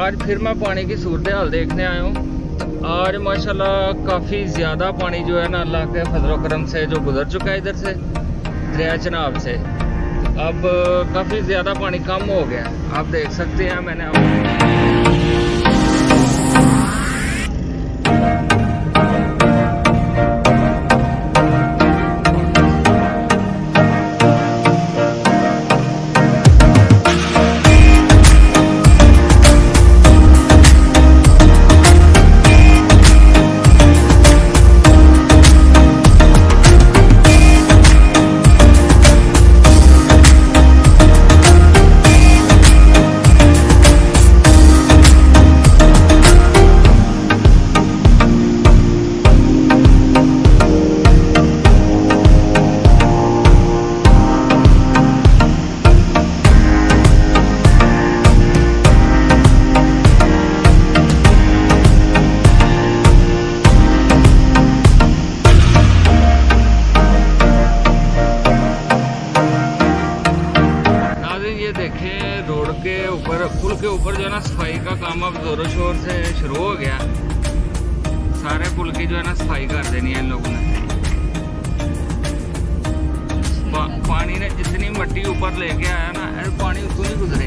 आज फिर मैं पानी की सूरत हाल देखने आया हूँ। आज माशाल्लाह काफ़ी ज़्यादा पानी जो है ना अल्लाह के फजल करम से जो गुजर चुका है इधर से दरिया चनाब से। अब काफ़ी ज़्यादा पानी कम हो गया, आप देख सकते हैं। मैंने रोड के ऊपर पुल के ऊपर जो है ना सफाई का काम अब जोरों शोर से शुरू हो गया। सारे पुल की जो है ना सफाई कर देनी है इन लोगों ने। पानी ने जितनी मट्टी ऊपर लेके आया ना, पानी उतनी गुजरे